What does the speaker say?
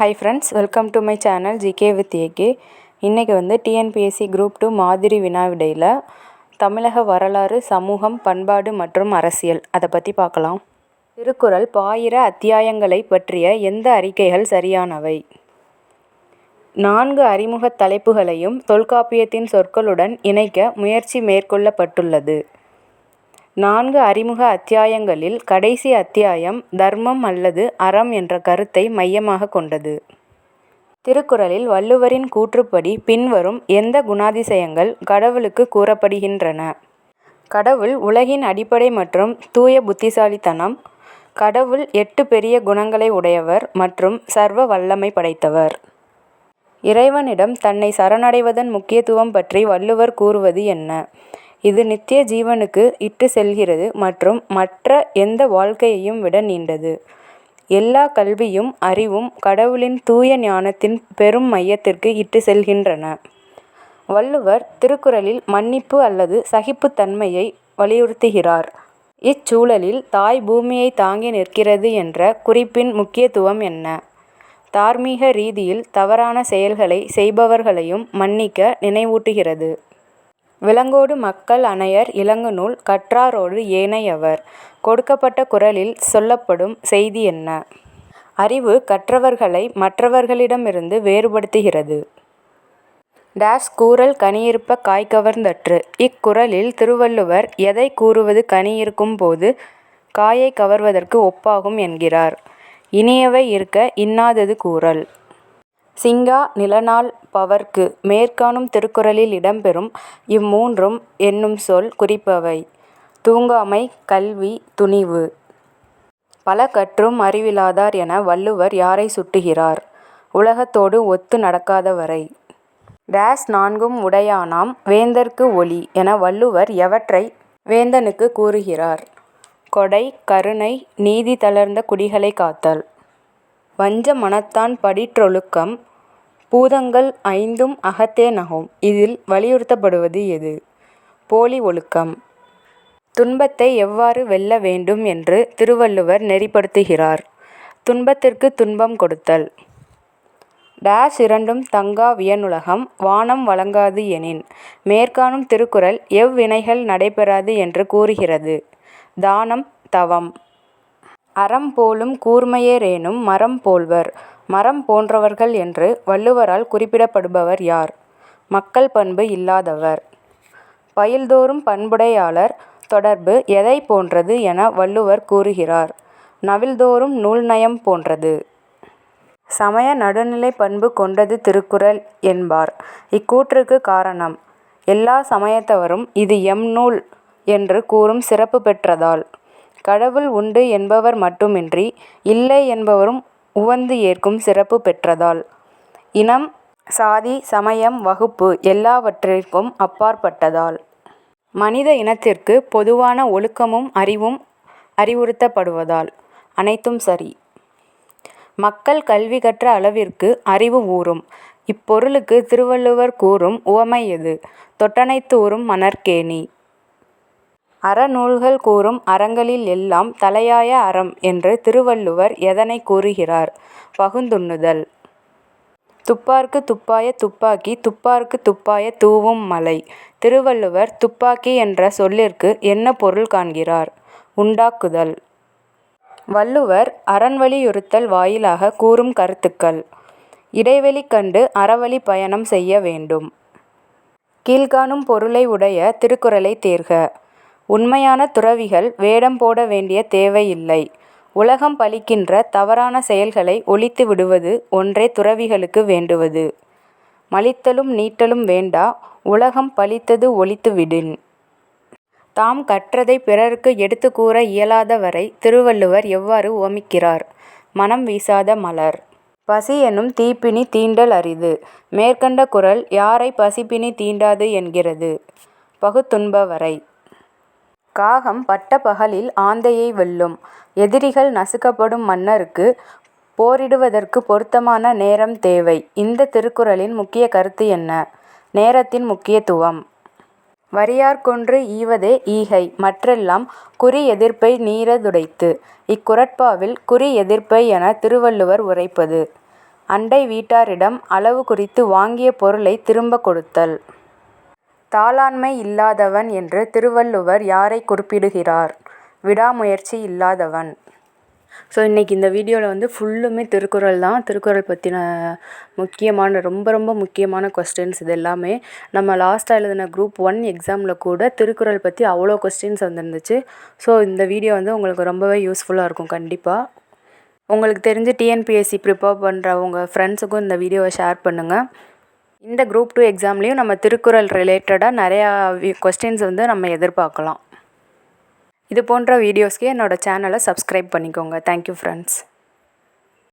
Hi friends, welcome to my channel GK with AK. இன்றைக்கி TNPSC group 2 மாதிரி வினாவிடையில் தமிழக வரலாறு, சமூகம், பண்பாடு மற்றும் அரசியல் அதை பற்றி பார்க்கலாம். திருக்குறள் பாயிர அத்தியாயங்களை பற்றிய எந்த அறிக்கைகள் சரியானவை? 4 அறிமுகத் தலைப்புகளையும் தொல்காப்பியத்தின் சொற்களுடன் இணைக்க முயற்சி மேற்கொள்ளப்பட்டுள்ளது. 4 அறிமுக அத்தியாயங்களில் கடைசி அத்தியாயம் தர்மம் அல்லது அறம் என்ற கருத்தை மையமாக கொண்டது. திருக்குறளில் வள்ளுவரின் கூற்றுப்படி பின்வரும் எந்த குணாதிசயங்கள் கடவுளுக்கு கூறப்படுகின்றன? கடவுள் உலகின் அடிப்படை மற்றும் தூய புத்திசாலித்தனம். கடவுள் 8 பெரிய குணங்களை உடையவர் மற்றும் சர்வ வல்லமை படைத்தவர். இறைவனிடம் தன்னை சரணடைவதன் முக்கியத்துவம் பற்றி வள்ளுவர் கூறுவது என்ன? இது நித்திய ஜீவனுக்கு இட்டு செல்கிறது மற்றும் மற்ற எந்த வாழ்க்கையையும் விட நீண்டது. எல்லா கல்வியும் அறிவும் கடவுளின் தூய ஞானத்தின் பெரும் மையத்திற்கு இட்டு செல்கின்றன. வள்ளுவர் திருக்குறளில் மன்னிப்பு அல்லது சகிப்புத்தன்மையை வலியுறுத்துகிறார். இச்சூழலில் தாய் பூமியை தாங்கி நிற்கிறது என்ற குறிப்பின் முக்கியத்துவம் என்ன? தார்மீக ரீதியில் தவறான செயல்களை செய்பவர்களையும் மன்னிக்க நினைவூட்டுகிறது. விலங்கோடு மக்கள் அனையர் இலங்குநூல் கற்றாரோடு ஏனையவர். கொடுக்கப்பட்ட குறளில் சொல்லப்படும் செய்தி என்ன? அறிவு கற்றவர்களை மற்றவர்களிடமிருந்து வேறுபடுத்துகிறது. டேஷ் கூறல் கனியிருப்ப காய் கவர்ந்தற்று. இக்குறளில் திருவள்ளுவர் எதை கூறுவது கனியிருக்கும் போது காயை கவர்வதற்கு ஒப்பாகும் என்கிறார்? இனியவை இருக்க இன்னாதது கூறல். சிங்கா நிலநாள் பவர்க்கு மேற்காணும் திருக்குறளில் இடம்பெறும் இம்மூன்றும் என்னும் சொல் குறிப்பவை. தூங்காமை, கல்வி, துணிவு. பல கற்றும் அறிவிலாதார் என வள்ளுவர் யாரை சுட்டுகிறார்? உலகத்தோடு ஒத்து நடக்காதவரை. டேஷ் 4ம் உடையானாம் வேந்தர்க்கு ஒளி என வள்ளுவர் எவற்றை வேந்தனுக்கு கூறுகிறார்? கொடை, கருணை, நீதி தளர்ந்த குடிகளை காத்தல். வஞ்ச மனத்தான் படிற்றொழுக்கம். பூதங்கள் 5ம் அகத்தே நகும். இதில் வலியுறுத்தப்படுவது எது? போலி ஒழுக்கம். துன்பத்தை எவ்வாறு வெல்ல வேண்டும் என்று திருவள்ளுவர் நெறிப்படுத்துகிறார்? துன்பத்திற்கு துன்பம் கொடுத்தல். டேஷ் 2ம் தங்கா வியனுலகம் வானம் வழங்காது எனின். மேற்காணும் திருக்குறள் எவ்வினைகள் நடைபெறாது என்று கூறுகிறது? தானம், தவம். அறம் போலும் கூர்மையரேனும் மரம் போல்வர். மரம் போன்றவர்கள் என்று வள்ளுவரால் குறிப்பிடப்படுபவர் யார்? மக்கள் பண்பு இல்லாதவர். பயில்தோறும் பண்புடையாளர் தொடர்பு எதை போன்றது என வள்ளுவர் கூறுகிறார்? நவில்தோறும் நூல் நயம் போன்றது. சமய நடுநிலை பண்பு கொண்டது திருக்குறள் என்பார். இக்கூற்றுக்கு காரணம்? எல்லா சமயத்தவரும் இது எம் நூல் என்று கூறும் சிறப்பு பெற்றதால். கடவுள் உண்டு என்பவர் மட்டுமின்றி இல்லை என்பவரும் உவந்து ஏற்கும் சிறப்பு பெற்றதால். இனம், சாதி, சமயம், வகுப்பு எல்லாவற்றிற்கும் அப்பாற்பட்டதால். மனித இனத்திற்கு பொதுவான ஒழுக்கமும் அறிவும் அறிவுறுத்தப்படுவதால். அனைத்தும் சரி. மக்கள் கல்வி கற்ற அளவிற்கு அறிவு ஊறும். இப்பொருளுக்கு திருவள்ளுவர் கூறும் உவமை எது? தொட்டனைத்து ஊறும் மணற்கேணி. அறநூல்கள் கூறும் அறங்களில் எல்லாம் தலையாய அறம் என்று திருவள்ளுவர் எதனை கூறுகிறார்? பகுந்துண்ணுதல். துப்பார்க்கு துப்பாய துப்பாக்கி துப்பார்க்கு துப்பாய தூவும் மலை. திருவள்ளுவர் துப்பாக்கி என்ற சொல்லிற்கு என்ன பொருள் காண்கிறார்? உண்டாக்குதல். வள்ளுவர் அரண் வலியுறுத்தல் வாயிலாக கூறும் கருத்துக்கள். இடைவெளி கண்டு அறவழி பயணம் செய்ய வேண்டும். கீழ்காணும் பொருளை உடைய திருக்குறளை தேர்க. உண்மையான துறவிகள் வேடம் போட வேண்டிய தேவை இல்லை. உலகம் பழிக்கின்ற தவறான செயல்களை ஒழித்து விடுவது ஒன்றே துறவிகளுக்கு வேண்டுவது. மலித்தலும் நீட்டலும் வேண்டா உலகம் பழித்தது ஒழித்து விடின். தாம் கற்றதை பிறருக்கு எடுத்து கூற இயலாதவரை திருவள்ளுவர் எவ்வாறு உவமிக்கிறார்? மனம் வீசாத மலர். பசி எனும் தீப்பினி தீண்டல் அரிது. மேற்கண்ட குறள் யாரை பசிப்பினி தீண்டாது என்கிறது? பகுத்துண்பவரை. காகம் பட்ட பகலில் ஆந்தையை வெல்லும். எதிரிகள் நசுக்கப்படும் மன்னருக்கு போரிடுவதற்கு பொருத்தமான நேரம் தேவை. இந்த திருக்குறளின் முக்கிய கருத்து என்ன? நேரத்தின் முக்கியத்துவம். வறியார்கொன்று ஈவதே ஈகை மற்றெல்லாம் குறி எதிர்ப்பை நீரதுடைத்து. இக்குறட்பாவில் குறி எதிர்ப்பை என திருவள்ளுவர் உரைப்பது. அண்டை வீட்டாரிடம் அளவு குறித்து வாங்கிய பொருளை திரும்ப கொடுத்தல். தாளாண்மை இல்லாதவன் என்று திருவள்ளுவர் யாரை குறிப்பிடுகிறார்? விடாமுயற்சி இல்லாதவன். ஸோ இன்றைக்கி இந்த வீடியோவில் ஃபுல்லுமே திருக்குறள் தான். திருக்குறள் பற்றின முக்கியமான ரொம்ப ரொம்ப முக்கியமான கொஸ்டின்ஸ் இது எல்லாமே. நம்ம லாஸ்ட்டாக எழுதின குரூப் 1 எக்ஸாமில் கூட திருக்குறள் பற்றி அவ்வளோ கொஸ்டின்ஸ் வந்துருந்துச்சு. ஸோ இந்த வீடியோ உங்களுக்கு ரொம்பவே யூஸ்ஃபுல்லாக இருக்கும் கண்டிப்பாக. உங்களுக்கு தெரிஞ்சு டிஎன்பிஎஸ்சி ப்ரிப்பேர் பண்ணுற உங்கள் ஃப்ரெண்ட்ஸுக்கும் இந்த வீடியோவை ஷேர் பண்ணுங்கள். இந்த குரூப் 2 எக்ஸாம்லேயும் நம்ம திருக்குறள் ரிலேட்டடாக நிறையா கொஸ்டின்ஸ் நம்ம எதிர்பார்க்கலாம். இது போன்ற வீடியோஸ்க்கு என்னோடய சேனலை சப்ஸ்கிரைப் பண்ணிக்கோங்க. Thank you friends.